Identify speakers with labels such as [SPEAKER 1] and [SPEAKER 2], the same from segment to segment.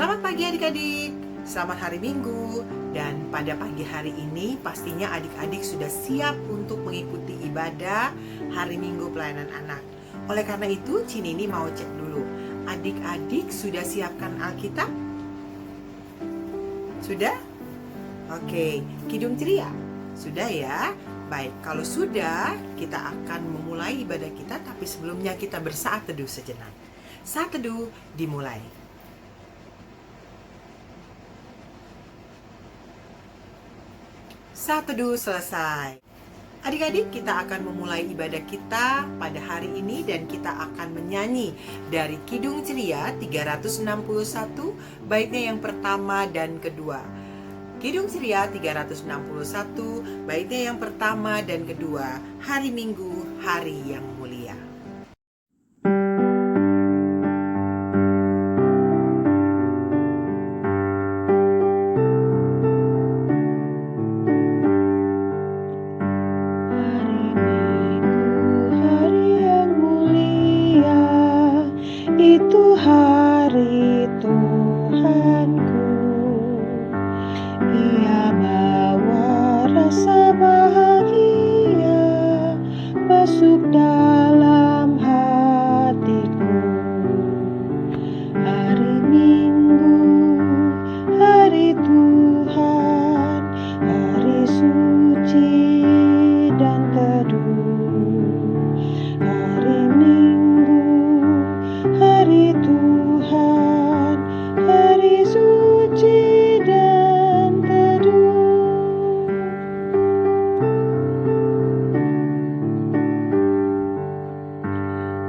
[SPEAKER 1] Selamat pagi adik-adik, selamat hari Minggu. Dan pada pagi hari ini pastinya adik-adik sudah siap untuk mengikuti ibadah hari Minggu pelayanan anak. Oleh karena itu, Cinini mau cek dulu. Adik-adik sudah siapkan Alkitab? Sudah? Oke, Kidung Ceria? Sudah ya? Baik, kalau sudah, kita akan memulai ibadah kita, tapi sebelumnya kita bersaat teduh sejenak. Saat teduh dimulai. Saat teduh selesai. Adik-adik, kita akan memulai ibadah kita pada hari ini dan kita akan menyanyi dari Kidung Ceria 361, baitnya yang pertama dan kedua. Kidung Ceria 361, baitnya yang pertama dan kedua, hari Minggu, hari yang mulia.
[SPEAKER 2] Itu hari Tuhanku, Ia bawa rasa bahagia masuk dalam hatiku. Hari Minggu, hari Tuhan, hari suci dan teduh. Hari Minggu, hari Tuhan, hari suci dan teduh.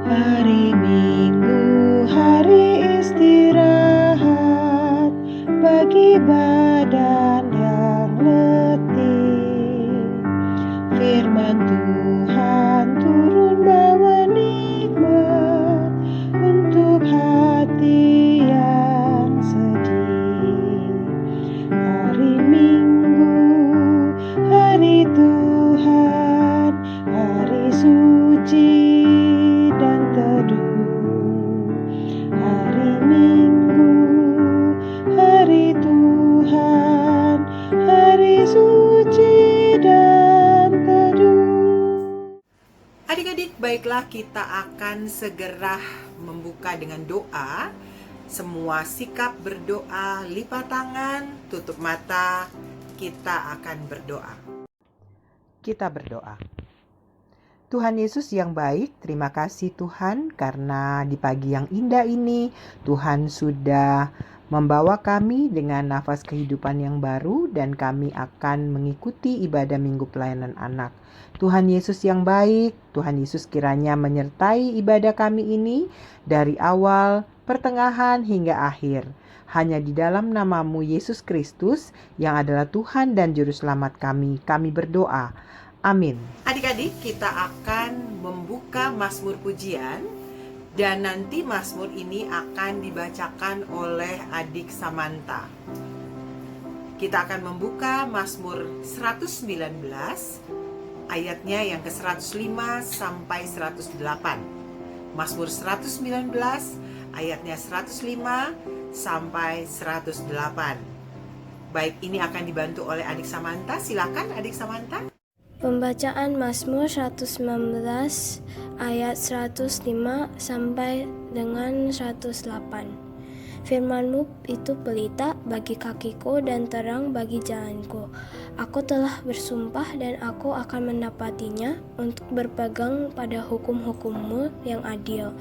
[SPEAKER 2] Hari Minggu, hari istirahat bagi badan yang letih. Firman Tuhan turun bawa nikmat untuk hati yang sedih. Hari Minggu, hari Tuhan, hari suci dan teduh. Hari Minggu, hari Tuhan, hari suci dan teduh.
[SPEAKER 1] Adik-adik, baiklah kita akan segera membuka dengan doa. Semua sikap berdoa, lipat tangan, tutup mata, kita akan berdoa. Kita berdoa. Tuhan Yesus yang baik, terima kasih Tuhan karena di pagi yang indah ini Tuhan sudah membawa kami dengan nafas kehidupan yang baru dan kami akan mengikuti ibadah Minggu Pelayanan Anak. Tuhan Yesus yang baik, Tuhan Yesus kiranya menyertai ibadah kami ini dari awal, pertengahan hingga akhir. Hanya di dalam nama-Mu Yesus Kristus yang adalah Tuhan dan Juru Selamat kami berdoa. Amin. Adik-adik, kita akan membuka Mazmur Pujian dan nanti Mazmur ini akan dibacakan oleh adik Samantha. Kita akan membuka Mazmur 119 ayatnya yang ke-105 sampai 108. Mazmur 119 ayatnya 105 sampai 108. Baik, ini akan dibantu oleh adik Samantha. Silakan adik Samantha.
[SPEAKER 3] Pembacaan Mazmur 119 ayat 105 sampai dengan 108. Firman-Mu itu pelita bagi kakiku dan terang bagi jalanku. Aku telah bersumpah dan aku akan mendapatinya untuk berpegang pada hukum-hukum-Mu yang adil.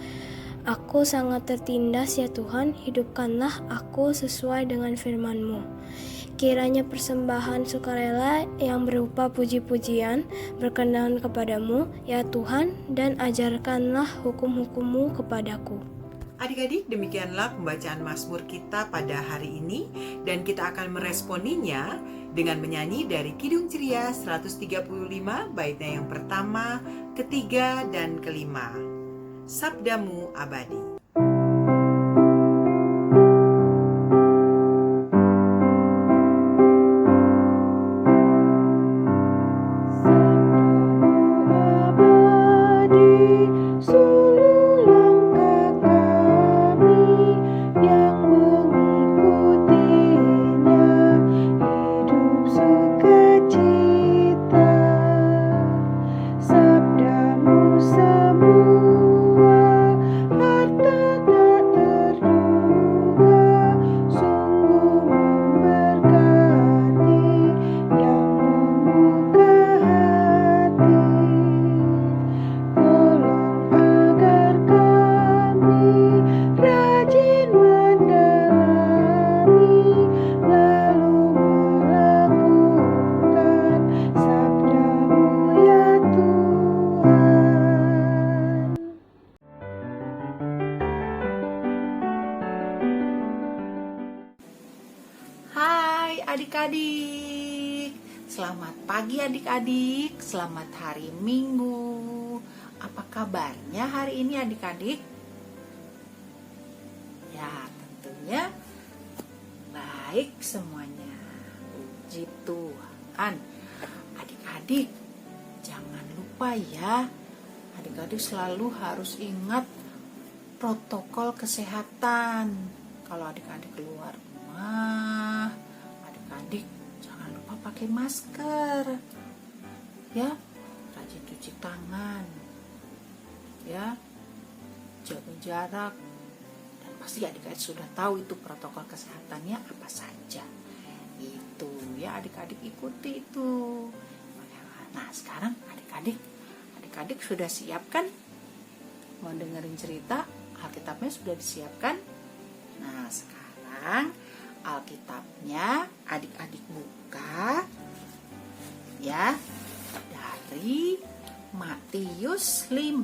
[SPEAKER 3] Aku sangat tertindas ya Tuhan, hidupkanlah aku sesuai dengan firman-Mu. Kiranya persembahan sukarela yang berupa puji-pujian berkenan kepadamu, ya Tuhan, dan ajarkanlah hukum-hukum-Mu kepadaku.
[SPEAKER 1] Adik-adik, demikianlah pembacaan Mazmur kita pada hari ini dan kita akan meresponinya dengan menyanyi dari Kidung Ceria 135 baitnya yang pertama, ketiga, dan kelima. Sabdamu abadi.
[SPEAKER 2] Suluh langkah kami yang mengikuti
[SPEAKER 1] Selamat pagi adik-adik, selamat hari Minggu. Apa kabarnya hari ini adik-adik? Ya, tentunya baik semuanya. Puji Tuhan. Adik-adik, jangan lupa ya. Adik-adik selalu harus ingat protokol kesehatan. Kalau adik-adik keluar rumah, adik-adik jangan lupa pakai masker. Ya, rajin cuci tangan. Ya, jaga jarak. Dan pasti adik-adik sudah tahu itu protokol kesehatannya apa saja. Itu ya, adik-adik ikuti itu. Nah, sekarang adik-adik sudah siap kan? Mau dengerin cerita? Alkitabnya sudah disiapkan? Nah, sekarang Alkitabnya adik-adik buka ya dari Matius 5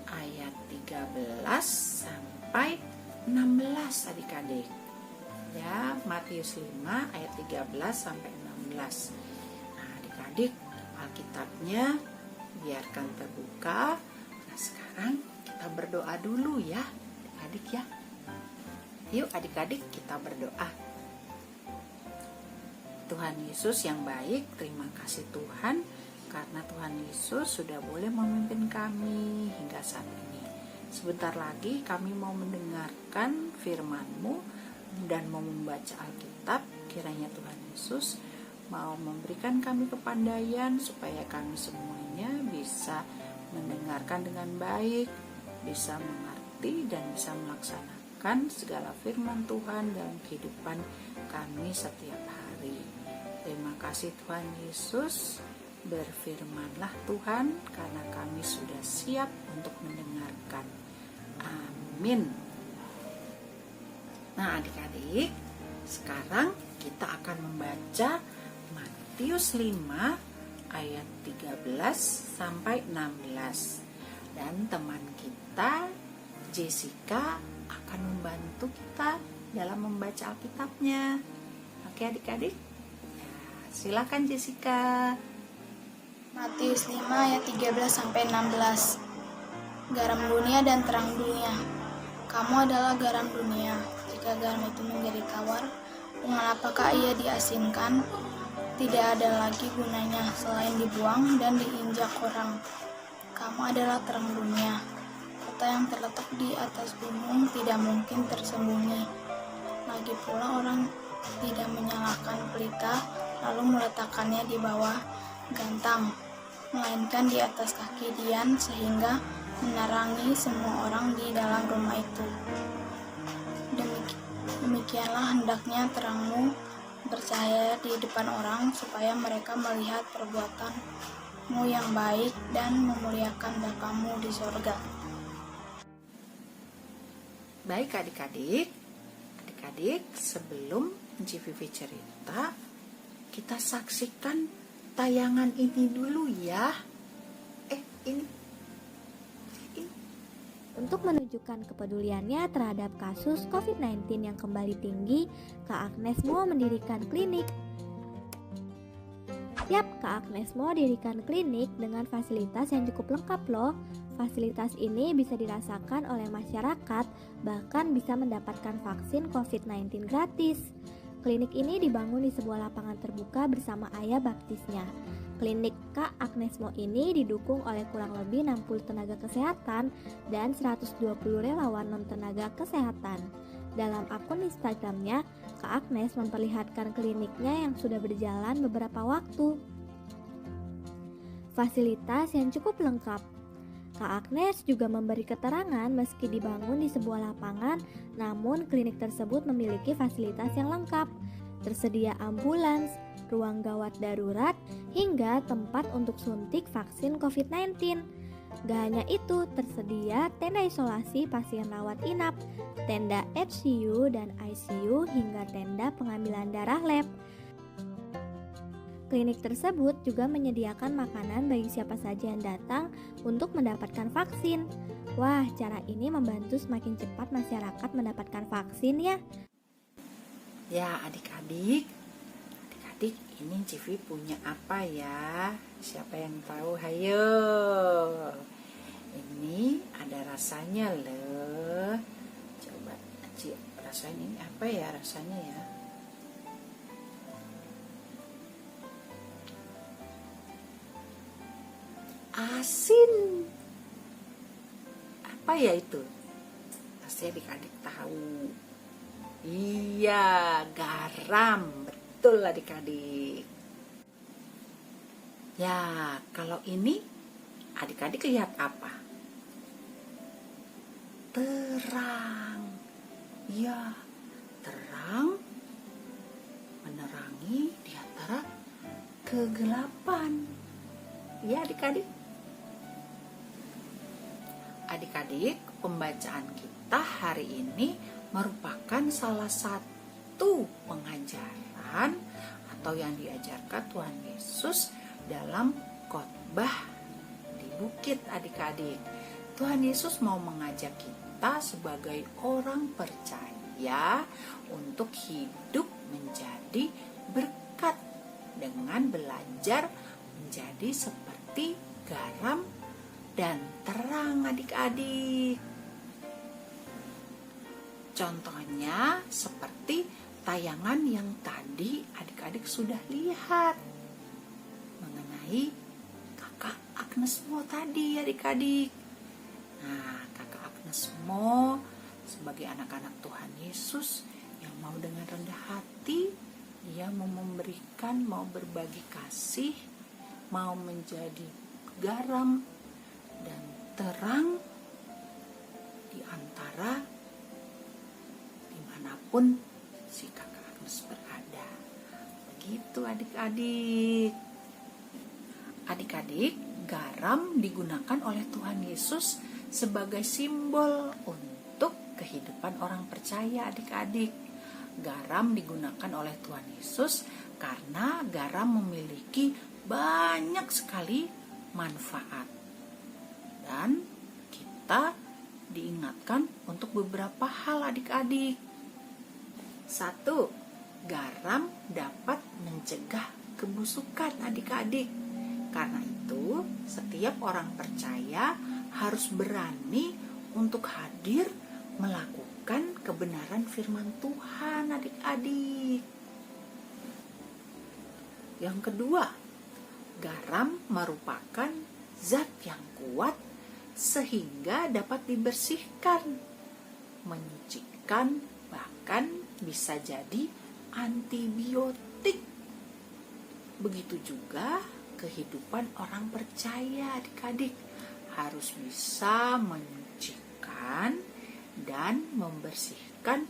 [SPEAKER 1] ayat 13 sampai 16 adik-adik. Ya, Matius 5 ayat 13 sampai 16. Nah, adik-adik, Alkitabnya biarkan terbuka. Nah, sekarang kita berdoa dulu ya, adik-adik ya. Yuk adik-adik kita berdoa. Tuhan Yesus yang baik, terima kasih Tuhan karena Tuhan Yesus sudah boleh memimpin kami hingga saat ini. Sebentar lagi kami mau mendengarkan firman-Mu dan mau membaca Alkitab. Kiranya Tuhan Yesus mau memberikan kami kepandaian supaya kami semuanya bisa mendengarkan dengan baik, bisa mengerti dan bisa melaksanakan segala firman Tuhan dalam kehidupan kami setiap hari. Terima kasih Tuhan Yesus, berfirmanlah Tuhan karena kami sudah siap untuk mendengarkan. Amin. Nah adik-adik, sekarang kita akan membaca Matius 5 ayat 13 sampai 16. Dan teman kita Jessica akan membantu kita dalam membaca Alkitabnya. Oke adik-adik? Ya, silakan Jessica.
[SPEAKER 4] Matius 5 ayat 13 sampai 16. Garam dunia dan terang dunia. Kamu adalah garam dunia. Jika garam itu menjadi tawar, mengapakah ia diasinkan? Tidak ada lagi gunanya selain dibuang dan diinjak orang. Kamu adalah terang dunia. Kota yang terletak di atas gunung tidak mungkin tersembunyi. Lagi pula orang tidak menyalakan pelita lalu meletakkannya di bawah gantang, melainkan di atas kaki dian sehingga menerangi semua orang di dalam rumah itu. Demikianlah hendaknya terangmu bercahaya di depan orang supaya mereka melihat perbuatanmu yang baik dan memuliakan Bapamu di sorga.
[SPEAKER 1] Baik adik-adik, sebelum GVV cerita, kita saksikan tayangan ini dulu ya. Ini.
[SPEAKER 5] Untuk menunjukkan kepeduliannya terhadap kasus COVID-19 yang kembali tinggi, Kak Agnes Mo mendirikan klinik. Yap, Kak Agnes Mo dirikan klinik dengan fasilitas yang cukup lengkap loh. Fasilitas ini bisa dirasakan oleh masyarakat, bahkan bisa mendapatkan vaksin COVID-19 gratis. Klinik ini dibangun di sebuah lapangan terbuka bersama ayah baptisnya. Klinik Kak Agnes Mo ini didukung oleh kurang lebih 60 tenaga kesehatan dan 120 relawan non-tenaga kesehatan. Dalam akun Instagramnya, Kak Agnes memperlihatkan kliniknya yang sudah berjalan beberapa waktu. Fasilitas yang cukup lengkap. Kak Agnes juga memberi keterangan meski dibangun di sebuah lapangan, namun klinik tersebut memiliki fasilitas yang lengkap. Tersedia ambulans, ruang gawat darurat, hingga tempat untuk suntik vaksin COVID-19. Gak hanya itu, tersedia tenda isolasi pasien rawat inap, tenda HCU dan ICU, hingga tenda pengambilan darah lab. Klinik tersebut juga menyediakan makanan bagi siapa saja yang datang untuk mendapatkan vaksin. Wah, cara ini membantu semakin cepat masyarakat mendapatkan vaksin ya.
[SPEAKER 1] Ya, adik-adik, ini Civi punya apa ya? Siapa yang tahu? Hayo. Ini ada rasanya loh. Coba Ci rasain, ini apa ya rasanya ya? Asin. Apa ya itu? Pasti adik-adik tahu. Iya, garam. Betul adik-adik. Ya, kalau ini adik-adik lihat apa? Terang. Ya, terang menerangi di antara kegelapan. Ya, adik-adik. Adik-adik, pembacaan kita hari ini merupakan salah satu pengajaran atau yang diajarkan Tuhan Yesus dalam khotbah di bukit, adik-adik. Tuhan Yesus mau mengajak kita sebagai orang percaya untuk hidup menjadi berkat dengan belajar menjadi seperti garam dan terang, adik-adik. Contohnya seperti tayangan yang tadi adik-adik sudah lihat mengenai kakak Agnes Mo tadi, adik-adik. Nah, kakak Agnes Mo sebagai anak-anak Tuhan Yesus yang mau dengan rendah hati, dia mau memberikan, mau berbagi kasih, mau menjadi garam dan terang di antara dimanapun si kakak Agnes berada. Begitu adik-adik. Adik-adik, garam digunakan oleh Tuhan Yesus sebagai simbol untuk kehidupan orang percaya, adik-adik. Garam digunakan oleh Tuhan Yesus karena garam memiliki banyak sekali manfaat. Dan kita diingatkan untuk beberapa hal, adik-adik. 1. Garam dapat mencegah kebusukan, adik-adik. Karena itu, setiap orang percaya harus berani untuk hadir melakukan kebenaran firman Tuhan, adik-adik. Yang kedua, garam merupakan zat yang kuat sehingga dapat dibersihkan, menyucikan, bahkan bisa jadi antibiotik. Begitu juga kehidupan orang percaya, adik-adik, harus bisa menyucikan dan membersihkan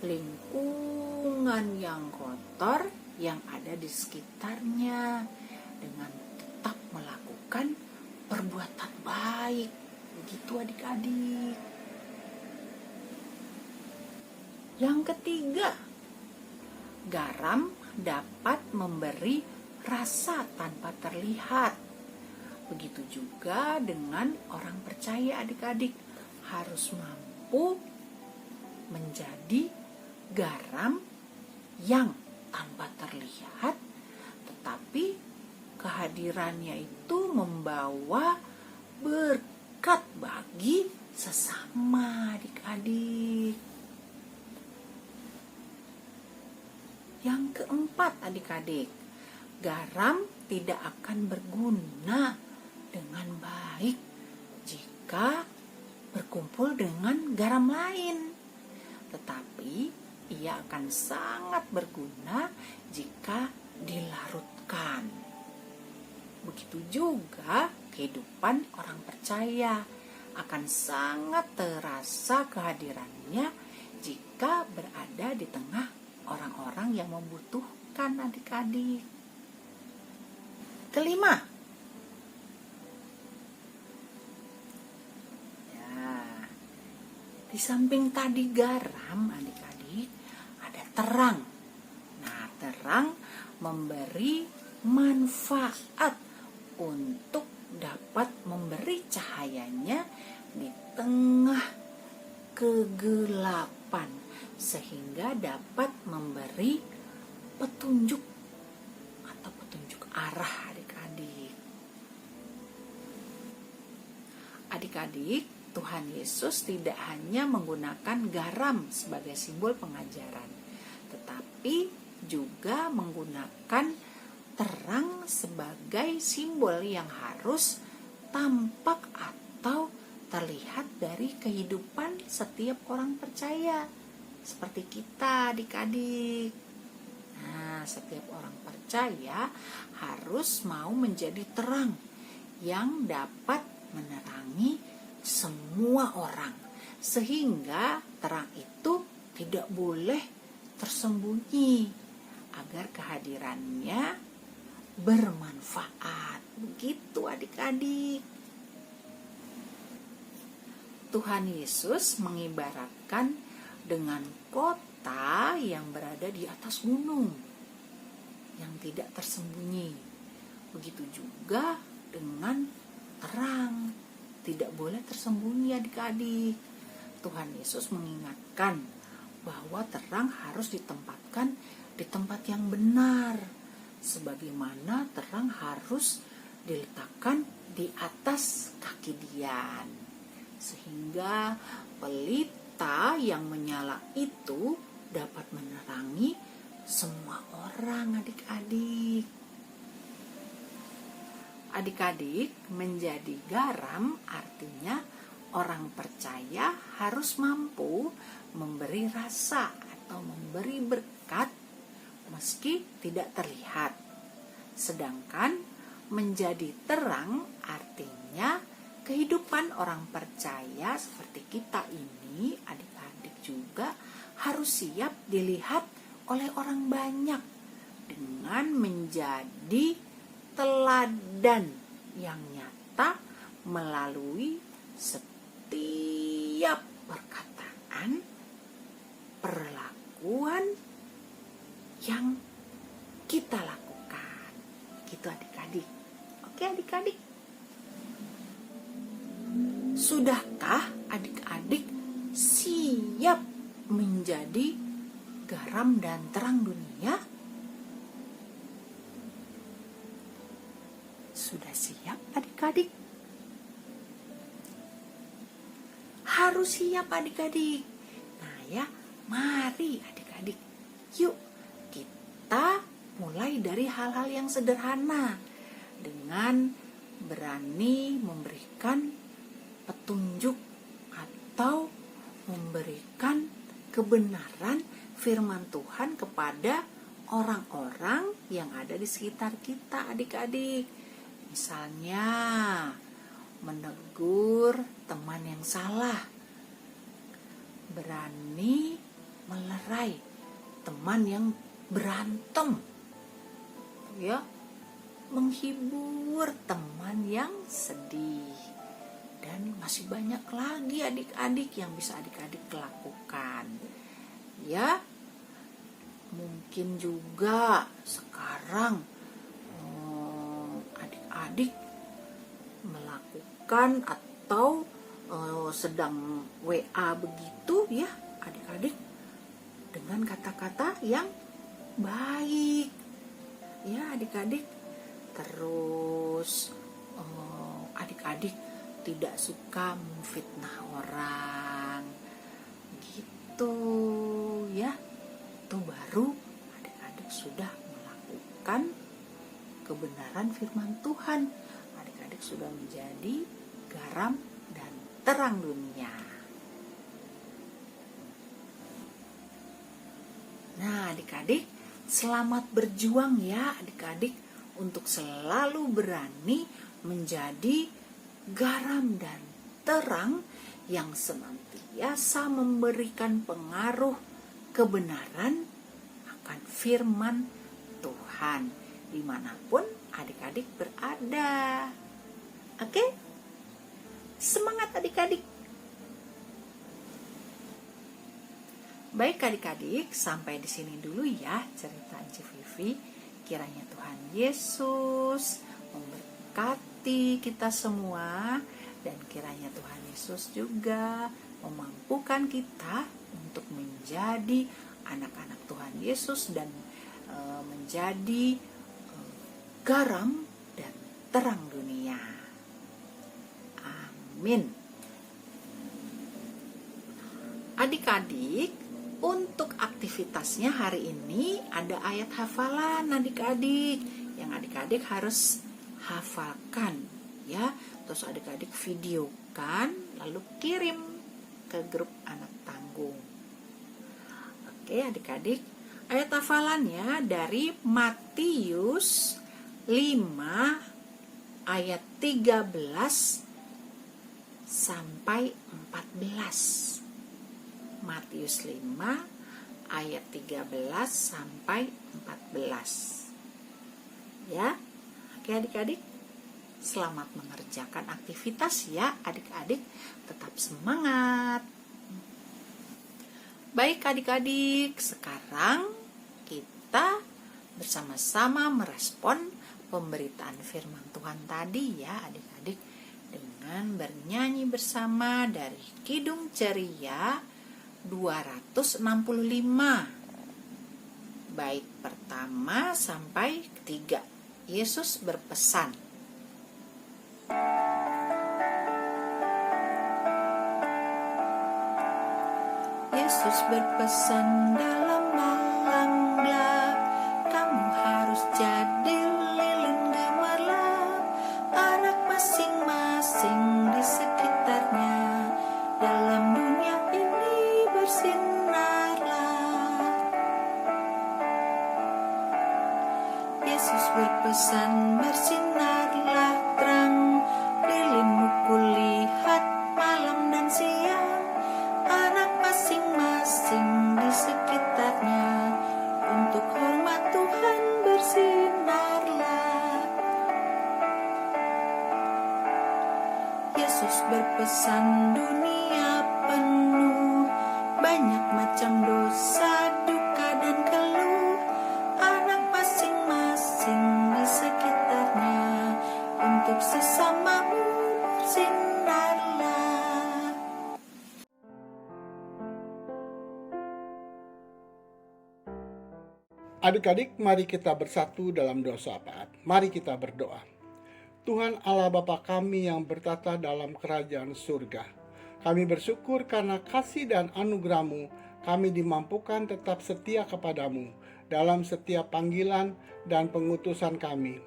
[SPEAKER 1] lingkungan yang kotor yang ada di sekitarnya dengan tetap melakukan perbuatan baik. Begitu adik-adik. Yang ketiga, garam dapat memberi rasa tanpa terlihat. Begitu juga dengan orang percaya, adik-adik, harus mampu menjadi garam yang tanpa terlihat, tetapi kehadirannya itu membawa berkat bagi sesama, adik-adik. Yang keempat, adik-adik, garam tidak akan berguna dengan baik jika berkumpul dengan garam lain, tetapi ia akan sangat berguna jika dilarutkan. Begitu juga kehidupan orang percaya akan sangat terasa kehadirannya jika berada di tengah orang-orang yang membutuhkan, adik-adik. Kelima, ya, di samping tadi garam, adik-adik, ada terang. Nah, terang memberi manfaat untuk dapat memberi cahayanya di tengah kegelapan,
[SPEAKER 6] sehingga dapat memberi petunjuk atau petunjuk arah adik-adik. Adik-adik, Tuhan Yesus tidak hanya menggunakan garam sebagai simbol pengajaran, tetapi juga menggunakan terang sebagai simbol yang harus tampak atau terlihat dari kehidupan setiap orang percaya, seperti kita adik-adik. Nah, setiap orang percaya harus mau menjadi terang yang dapat menerangi semua orang, sehingga terang itu tidak boleh tersembunyi agar kehadirannya bermanfaat. Begitu adik-adik. Tuhan Yesus mengibaratkan dengan kota yang berada di atas gunung yang tidak tersembunyi. Begitu juga dengan terang, tidak boleh tersembunyi adik-adik. Tuhan Yesus mengingatkan bahwa terang harus ditempatkan di tempat yang benar, sebagaimana terang harus diletakkan di atas kaki Dian, sehingga pelita yang menyala itu dapat menerangi semua orang adik-adik. Adik-adik, menjadi garam artinya orang percaya harus mampu memberi rasa atau memberi berkat meski tidak terlihat. Sedangkan menjadi terang artinya kehidupan orang percaya seperti kita ini, adik-adik juga harus siap dilihat oleh orang banyak dengan menjadi teladan yang nyata melalui setiap perkataan, perlakuan yang kita lakukan. Gitu adik-adik. Oke adik-adik. Sudahkah adik-adik siap menjadi garam dan terang dunia? Sudah siap adik-adik? Harus siap adik-adik. Nah ya, mari adik-adik, yuk kita mulai dari hal-hal yang sederhana dengan berani memberikan petunjuk atau memberikan kebenaran firman Tuhan kepada orang-orang yang ada di sekitar kita adik-adik. Misalnya menegur teman yang salah, berani melerai teman yang berantem, ya, menghibur teman yang sedih, dan masih banyak lagi adik-adik yang bisa adik-adik lakukan. Ya, mungkin juga sekarang adik-adik melakukan atau sedang WA begitu ya adik-adik, dengan kata-kata yang baik ya adik-adik. Terus adik-adik tidak suka memfitnah orang gitu ya. Itu baru adik-adik sudah melakukan kebenaran firman Tuhan. Adik-adik sudah menjadi garam dan terang dunia. Nah adik-adik, selamat berjuang ya adik-adik untuk selalu berani menjadi garam dan terang yang senantiasa memberikan pengaruh kebenaran akan firman Tuhan dimanapun adik-adik berada. Oke? Semangat adik-adik. Baik adik-adik, sampai di sini dulu ya cerita Anci Vivi. Kiranya Tuhan Yesus memberkati kita semua, dan kiranya Tuhan Yesus juga memampukan kita untuk untuk menjadi anak-anak Tuhan Yesus dan menjadi garam dan terang dunia. Amin. Adik-adik, untuk aktivitasnya hari ini ada ayat hafalan adik-adik yang adik-adik harus hafalkan ya. Terus adik-adik videokan lalu kirim ke grup anak tanggung. Oke adik-adik, ayat hafalannya dari Matius 5 ayat 13 sampai 14. Matius 5 ayat 13 sampai 14. Ya. Oke adik-adik, selamat mengerjakan aktivitas ya adik-adik, tetap semangat. Baik adik-adik, sekarang kita bersama-sama merespon pemberitaan firman Tuhan tadi ya adik-adik, dengan bernyanyi bersama dari Kidung Ceria 265. Bait pertama sampai ketiga. Yesus berpesan. Yesus berpesan dalam malam gelap, kamu harus jadi lilin gemerlap, anak masing-masing di sekitarnya, dalam dunia ini bersinarlah. Yesus berpesan, bersinarlah terang, lilinmu kulihat malam dan siang, anak masing-masing di sekitarnya, untuk hormat Tuhan bersinarlah. Yesus berpesan, dunia penuh banyak macam dosa, duka dan keluh, anak masing-masing di sekitarnya, untuk sesamamu bersinarlah.
[SPEAKER 7] Adik-adik, mari kita bersatu dalam doa syafaat. Mari kita berdoa. Tuhan Allah Bapa kami yang bertata dalam kerajaan surga, kami bersyukur karena kasih dan anugerah-Mu, kami dimampukan tetap setia kepadamu dalam setiap panggilan dan pengutusan kami.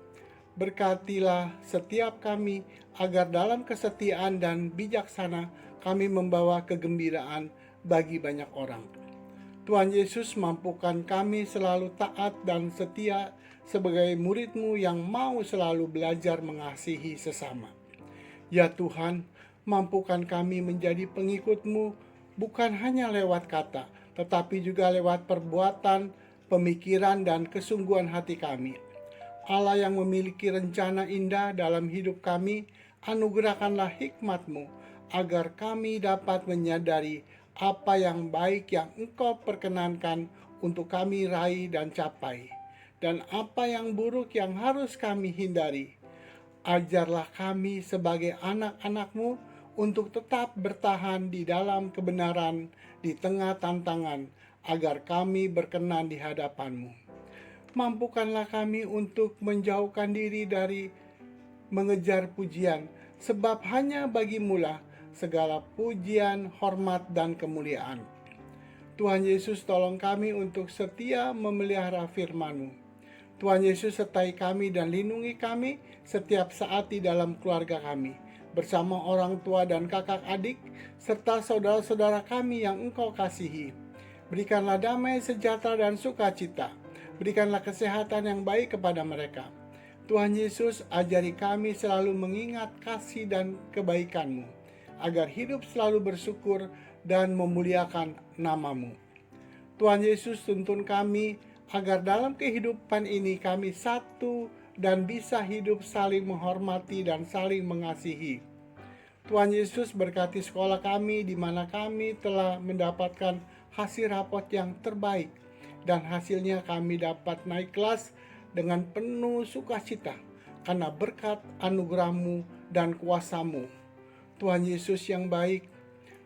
[SPEAKER 7] Berkatilah setiap kami agar dalam kesetiaan dan bijaksana kami membawa kegembiraan bagi banyak orang. Tuhan Yesus, mampukan kami selalu taat dan setia sebagai murid-Mu yang mau selalu belajar mengasihi sesama. Ya Tuhan, mampukan kami menjadi pengikut-Mu bukan hanya lewat kata, tetapi juga lewat perbuatan, pemikiran, dan kesungguhan hati kami. Allah yang memiliki rencana indah dalam hidup kami, anugerahkanlah hikmat-Mu agar kami dapat menyadari apa yang baik yang Engkau perkenankan untuk kami raih dan capai, dan apa yang buruk yang harus kami hindari. Ajarlah kami sebagai anak-anak-Mu untuk tetap bertahan di dalam kebenaran di tengah tantangan, agar kami berkenan di hadapan-Mu. Mampukanlah kami untuk menjauhkan diri dari mengejar pujian, sebab hanya bagi-Mu-lah segala pujian, hormat, dan kemuliaan. Tuhan Yesus, tolong kami untuk setia memelihara firman-Mu. Tuhan Yesus, sertai kami dan lindungi kami setiap saat di dalam keluarga kami, bersama orang tua dan kakak adik, serta saudara-saudara kami yang Engkau kasihi. Berikanlah damai, sejahtera, dan sukacita. Berikanlah kesehatan yang baik kepada mereka. Tuhan Yesus, ajari kami selalu mengingat kasih dan kebaikan-Mu, agar hidup selalu bersyukur dan memuliakan nama-Mu. Tuhan Yesus, tuntun kami agar dalam kehidupan ini kami satu dan bisa hidup saling menghormati dan saling mengasihi. Tuhan Yesus, berkati sekolah kami di mana kami telah mendapatkan hasil rapot yang terbaik, dan hasilnya kami dapat naik kelas dengan penuh sukacita karena berkat anugerah-Mu dan kuasa-Mu. Tuhan Yesus yang baik,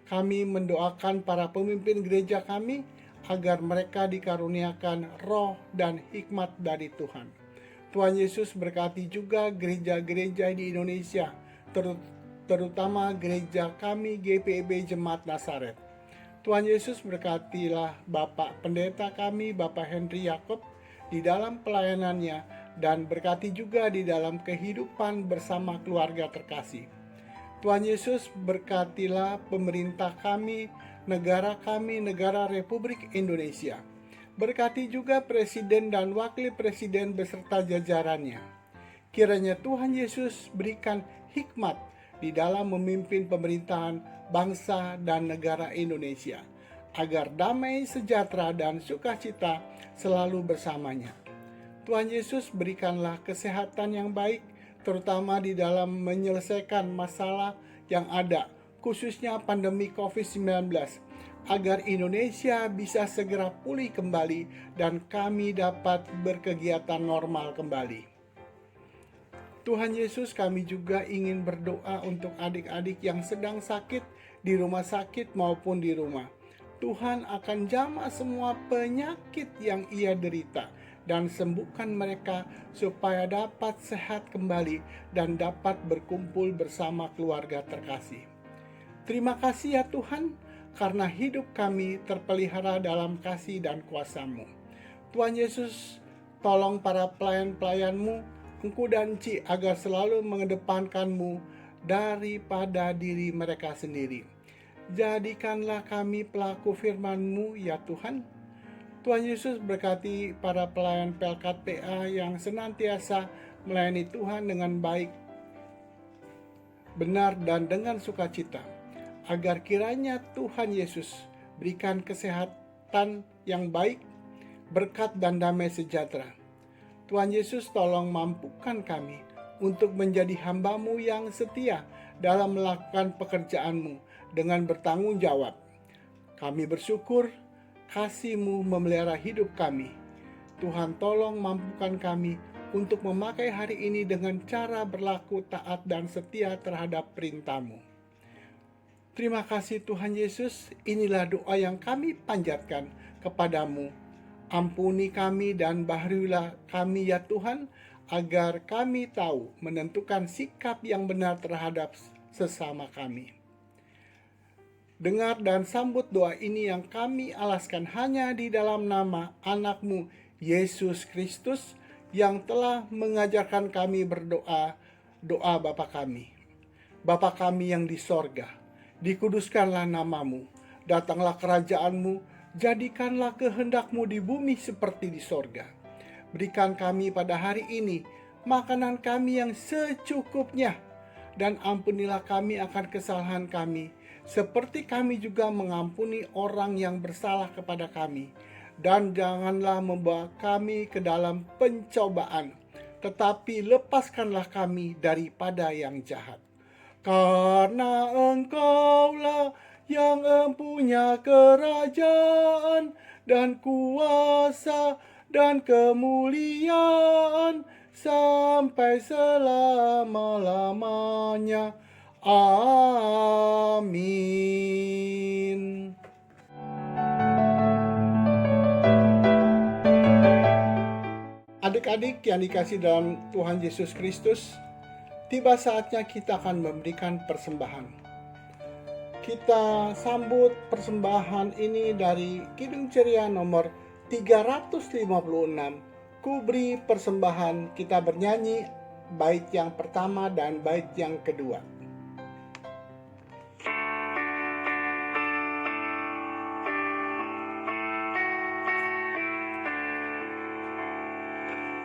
[SPEAKER 7] Kami mendoakan para pemimpin gereja kami agar mereka dikaruniakan roh dan hikmat dari Tuhan. Tuhan Yesus berkati juga gereja-gereja di Indonesia, terutama gereja kami GPIB Jemaat Nazaret. Tuhan Yesus berkatilah Bapak Pendeta kami, Bapak Henry Yakob, di dalam pelayanannya, dan berkati juga di dalam kehidupan bersama keluarga terkasih. Tuhan Yesus berkatilah pemerintah kami, negara Republik Indonesia. Berkati juga Presiden dan Wakil Presiden beserta jajarannya. Kiranya Tuhan Yesus berikan hikmat di dalam memimpin pemerintahan bangsa dan negara Indonesia, agar damai, sejahtera, dan sukacita selalu bersamanya. Tuhan Yesus berikanlah kesehatan yang baik, terutama di dalam menyelesaikan masalah yang ada, khususnya pandemi COVID-19, agar Indonesia bisa segera pulih kembali dan kami dapat berkegiatan normal kembali. Tuhan Yesus, kami juga ingin berdoa untuk adik-adik yang sedang sakit di rumah sakit maupun di rumah. Tuhan akan jamah semua penyakit yang ia derita dan sembuhkan mereka supaya dapat sehat kembali dan dapat berkumpul bersama keluarga terkasih. Terima kasih ya Tuhan, karena hidup kami terpelihara dalam kasih dan kuasa-Mu. Tuhan Yesus, tolong para pelayan-pelayan-Mu, Engku dan Ci, agar selalu mengedepankan-Mu daripada diri mereka sendiri. Jadikanlah kami pelaku firman-Mu ya Tuhan. Tuhan Yesus berkati para pelayan Pelkat PA yang senantiasa melayani Tuhan dengan baik, benar, dan dengan sukacita, agar kiranya Tuhan Yesus berikan kesehatan yang baik, berkat, dan damai sejahtera. Tuhan Yesus, tolong mampukan kami untuk menjadi hamba-Mu yang setia dalam melakukan pekerjaan-Mu dengan bertanggung jawab. Kami bersyukur kasih-Mu memelihara hidup kami. Tuhan, tolong mampukan kami untuk memakai hari ini dengan cara berlaku taat dan setia terhadap perintah-Mu. Terima kasih Tuhan Yesus, inilah doa yang kami panjatkan kepadamu. Ampuni kami dan baharilah kami ya Tuhan, agar kami tahu menentukan sikap yang benar terhadap sesama kami. Dengar dan sambut doa ini yang kami alaskan hanya di dalam nama anak-Mu Yesus Kristus, yang telah mengajarkan kami berdoa, doa Bapa kami. Bapa kami yang di sorga, dikuduskanlah nama-Mu, datanglah kerajaan-Mu, jadikanlah kehendak-Mu di bumi seperti di sorga. Berikan kami pada hari ini makanan kami yang secukupnya, dan ampunilah kami akan kesalahan kami, seperti kami juga mengampuni orang yang bersalah kepada kami. Dan janganlah membawa kami ke dalam pencobaan, tetapi lepaskanlah kami daripada yang jahat. Karena Engkaulah yang empunya kerajaan dan kuasa dan kemuliaan sampai selama-lamanya. Amin. Adik-adik yang dikasih dalam Tuhan Yesus Kristus, tiba saatnya kita akan memberikan persembahan. Kita sambut persembahan ini dari Kidung Ceria nomor 356. Ku beri persembahan, kita bernyanyi bait yang pertama dan bait yang kedua.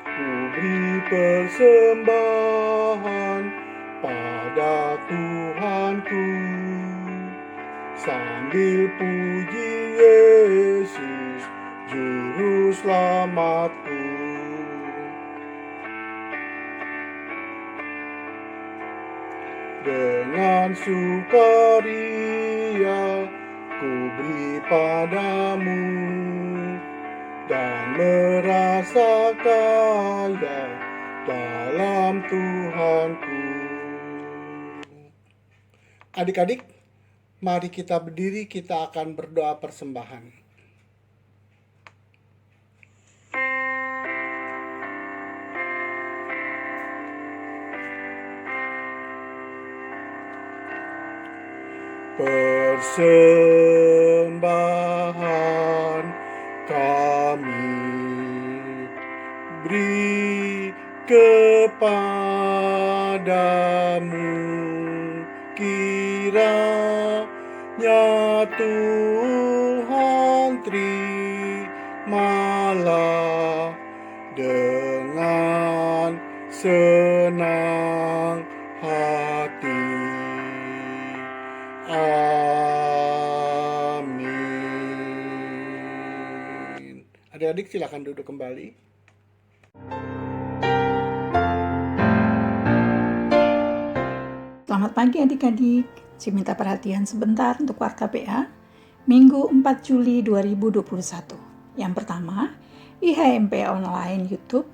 [SPEAKER 7] Ku beri persembahan pada Tuhanku, sambil puji Yesus Juru Selamatku. Dengan sukaria ku beri padamu, dan merasa kaya dalam Tuhanku. Adik-adik, Mari kita berdiri, kita akan berdoa persembahan. Persembahan kami beri kepadamu, kiranya Tuhan terimalah dengan senang hati. Amin. Adik-adik silakan duduk kembali.
[SPEAKER 8] Selamat pagi adik-adik. Saya minta perhatian sebentar untuk warta PA Minggu 4 Juli 2021. Yang pertama, IHMP online YouTube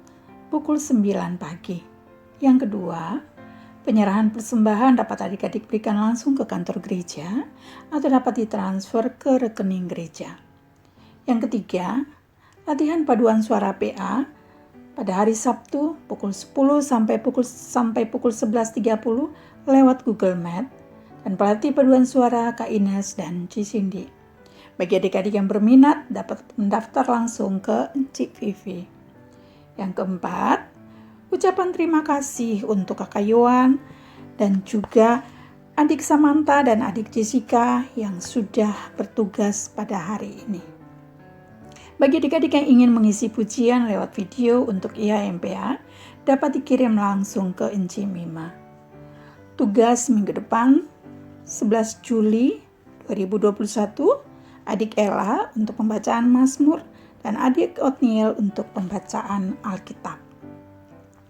[SPEAKER 8] pukul 9 pagi. Yang kedua, penyerahan persembahan dapat adik-adik berikan langsung ke kantor gereja atau dapat ditransfer ke rekening gereja. Yang ketiga, latihan paduan suara PA pada hari Sabtu pukul 10 sampai pukul 11.30 lewat Google Meet dan pelatih paduan suara Kak Ines dan Ci Cindy. Bagi adik-adik yang berminat dapat mendaftar langsung ke Cik Vivi. Yang keempat, ucapan terima kasih untuk Kakak Yohan dan juga adik Samantha dan adik Jessica yang sudah bertugas pada hari ini. Bagi adik-adik yang ingin mengisi pujian lewat video untuk IHMPA, dapat dikirim langsung ke Enci Mima. Tugas minggu depan, 11 Juli 2021, adik Ella untuk pembacaan Mazmur dan adik Othniel untuk pembacaan Alkitab.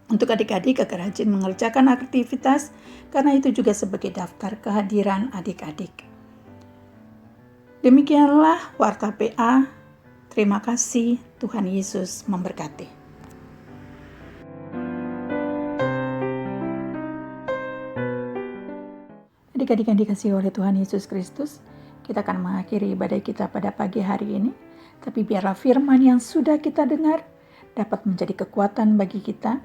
[SPEAKER 8] Untuk adik-adik agar rajin mengerjakan aktivitas, karena itu juga sebagai daftar kehadiran adik-adik. Demikianlah warta PA. Terima kasih, Tuhan Yesus memberkati. Adik-adik yang dikasihi oleh Tuhan Yesus Kristus, kita akan mengakhiri ibadah kita pada pagi hari ini. Tapi biarlah firman yang sudah kita dengar dapat menjadi kekuatan bagi kita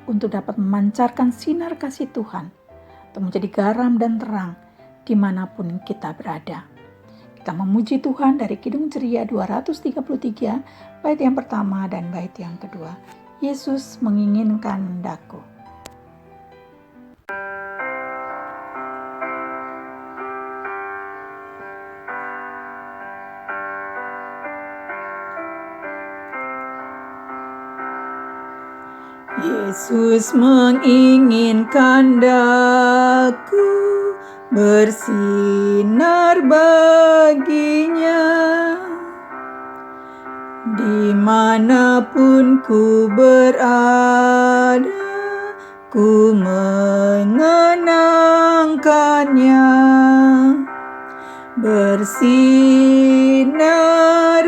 [SPEAKER 8] untuk dapat memancarkan sinar kasih Tuhan, untuk menjadi garam dan terang dimanapun kita berada. Kita memuji Tuhan dari Kidung Ceria 233, bait yang pertama dan bait yang kedua. Yesus menginginkan daku. Yesus menginginkan daku bersinar baginya, dimanapun ku berada, ku mengenangkannya. Bersinar,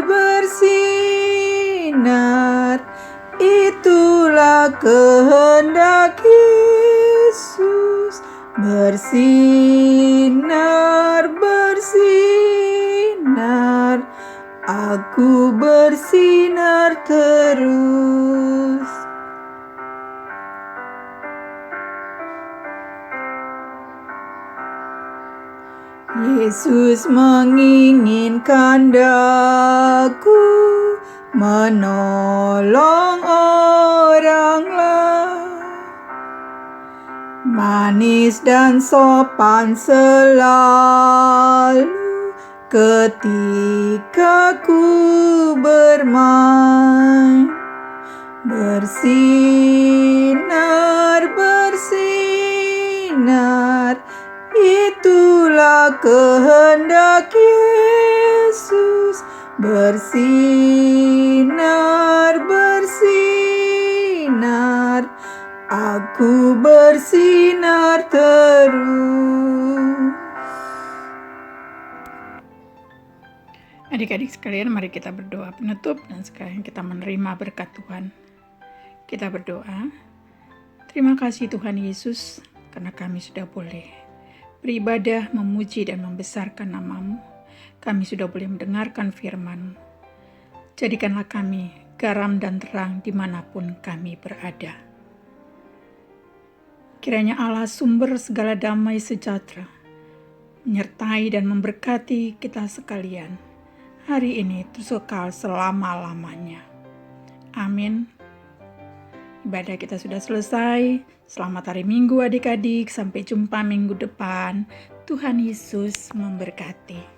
[SPEAKER 8] bersinar, itulah kehendak Yesus. Bersinar, bersinar, aku bersinar terus. Yesus menginginkan daku menolong orang lain, manis dan sopan selalu ketika ku bermain. Bersinar, bersinar, itulah kehendak Yesus. Bersinar, bersinar, aku bersinar terus. Adik-adik sekalian, mari kita berdoa penutup dan sekalian kita menerima berkat Tuhan. Kita berdoa. Terima kasih Tuhan Yesus karena kami sudah boleh beribadah, memuji dan membesarkan nama-Mu. Kami sudah boleh mendengarkan firman-Mu. Jadikanlah kami garam dan terang dimanapun kami berada. Kiranya Allah sumber segala damai sejahtera menyertai dan memberkati kita sekalian hari ini terus kekal selama-lamanya. Amin. Ibadah kita sudah selesai. Selamat hari Minggu adik-adik. Sampai jumpa minggu depan. Tuhan Yesus memberkati.